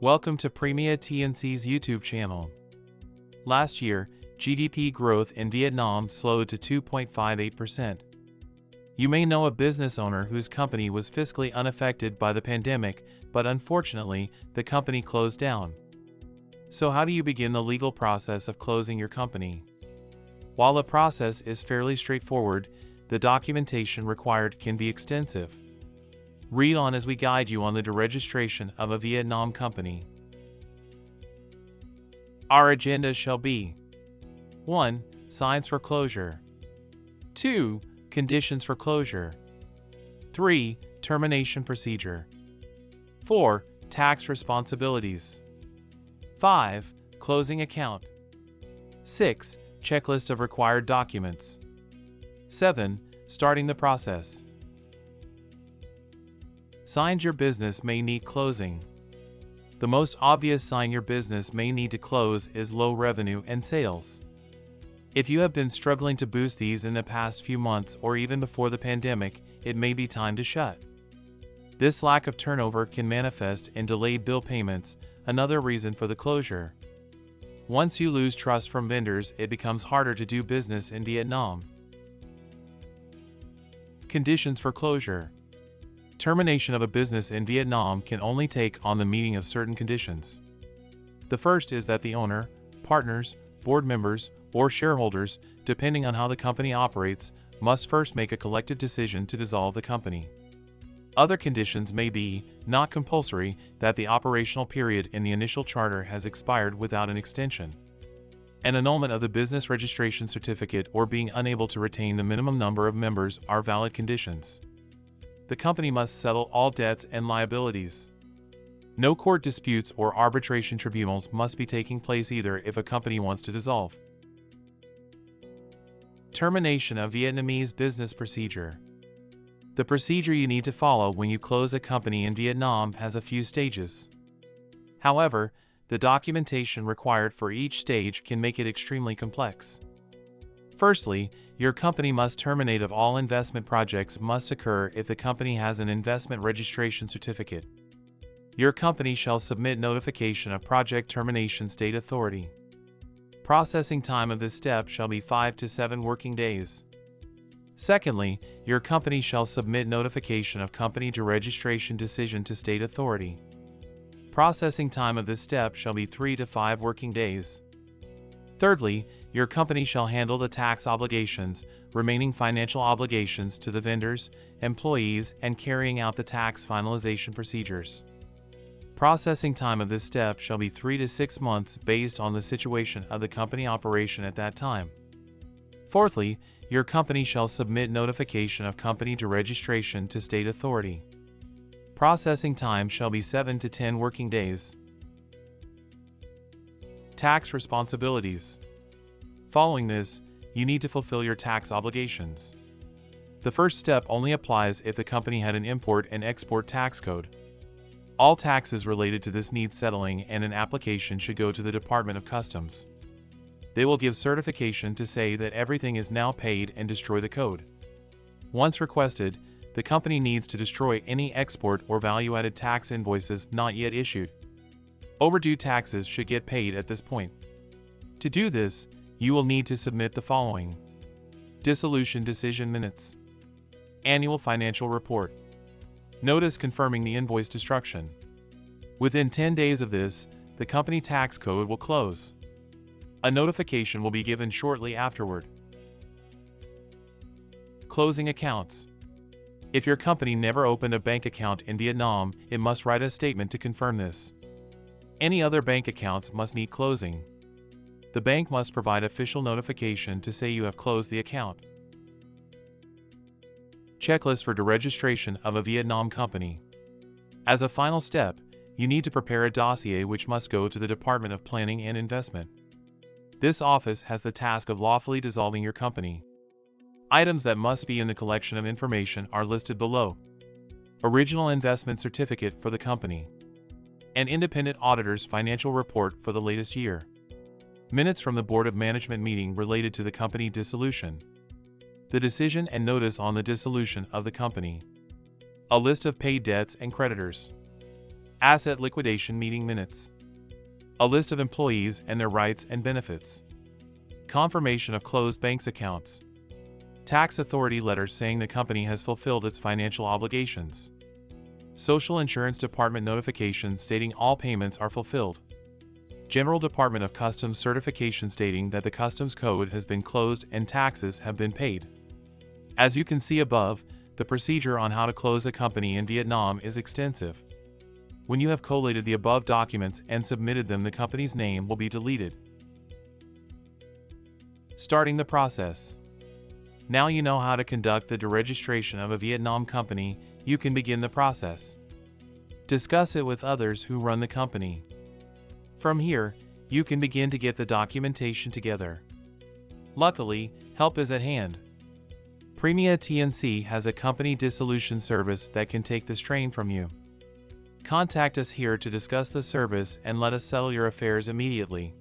Welcome to Premia TNC's YouTube channel. Last year, GDP growth in Vietnam slowed to 2.58%. You may know a business owner whose company was fiscally unaffected by the pandemic, but unfortunately, the company closed down. So how do you begin the legal process of closing your company? While the process is fairly straightforward, the documentation required can be extensive. Read on as we guide you on the deregistration of a Vietnam company. Our agenda shall be 1. Signs for closure. 2. Conditions for closure. 3. Termination procedure. 4. Tax responsibilities. 5. Closing account. 6. Checklist of required documents. 7. Starting the process. Signs your business may need closing. The most obvious sign your business may need to close is low revenue and sales. If you have been struggling to boost these in the past few months or even before the pandemic, it may be time to shut. This lack of turnover can manifest in delayed bill payments, another reason for the closure. Once you lose trust from vendors, it becomes harder to do business in Vietnam. Conditions for closure. Termination of a business in Vietnam can only take on the meeting of certain conditions. The first is that the owner, partners, board members, or shareholders, depending on how the company operates, must first make a collective decision to dissolve the company. Other conditions may be, not compulsory, that the operational period in the initial charter has expired without an extension. An annulment of the business registration certificate or being unable to retain the minimum number of members are valid conditions. The company must settle all debts and liabilities. No court disputes or arbitration tribunals must be taking place either if a company wants to dissolve. Termination of Vietnamese business procedure. The procedure you need to follow when you close a company in Vietnam has a few stages. However, the documentation required for each stage can make it extremely complex. Firstly, your company must terminate of all investment projects must occur if the company has an investment registration certificate. Your company shall submit notification of project termination state authority. Processing time of this step shall be 5 to 7 working days. Secondly, your company shall submit notification of company deregistration decision to state authority. Processing time of this step shall be 3 to 5 working days. Thirdly, your company shall handle the tax obligations, remaining financial obligations to the vendors, employees, and carrying out the tax finalization procedures. Processing time of this step shall be 3 to 6 months based on the situation of the company operation at that time. Fourthly, your company shall submit notification of company deregistration to state authority. Processing time shall be 7 to 10 working days. Tax responsibilities. Following this, you need to fulfill your tax obligations. The first step only applies if the company had an import and export tax code. All taxes related to this need settling, and an application should go to the Department of Customs. They will give certification to say that everything is now paid and destroy the code. Once requested, the company needs to destroy any export or value-added tax invoices not yet issued. Overdue taxes should get paid at this point. To do this, you will need to submit the following: Dissolution Decision Minutes, Annual Financial Report, Notice confirming the invoice destruction. Within 10 days of this, the company tax code will close. A notification will be given shortly afterward. Closing accounts. If your company never opened a bank account in Vietnam, it must write a statement to confirm this. Any other bank accounts must need closing. The bank must provide official notification to say you have closed the account. Checklist for deregistration of a Vietnam company. As a final step, you need to prepare a dossier which must go to the Department of Planning and Investment. This office has the task of lawfully dissolving your company. Items that must be in the collection of information are listed below. Original investment certificate for the company. An independent auditor's financial report for the latest year. Minutes from the Board of Management meeting related to the company dissolution. The decision and notice on the dissolution of the company. A list of paid debts and creditors. asset liquidation meeting minutes, a list of employees and their rights and benefits, confirmation of closed bank accounts, tax authority letters saying the company has fulfilled its financial obligations, Social Insurance Department notification stating all payments are fulfilled, General Department of Customs certification stating that the Customs Code has been closed and taxes have been paid. As you can see above, the procedure on how to close a company in Vietnam is extensive. When you have collated the above documents and submitted them, the company's name will be deleted. Starting the process. Now you know how to conduct the deregistration of a Vietnam company, you can begin the process. Discuss it with others who run the company. From here, you can begin to get the documentation together. Luckily, help is at hand. Premia TNC has a company dissolution service that can take the strain from you. Contact us here to discuss the service and let us settle your affairs immediately.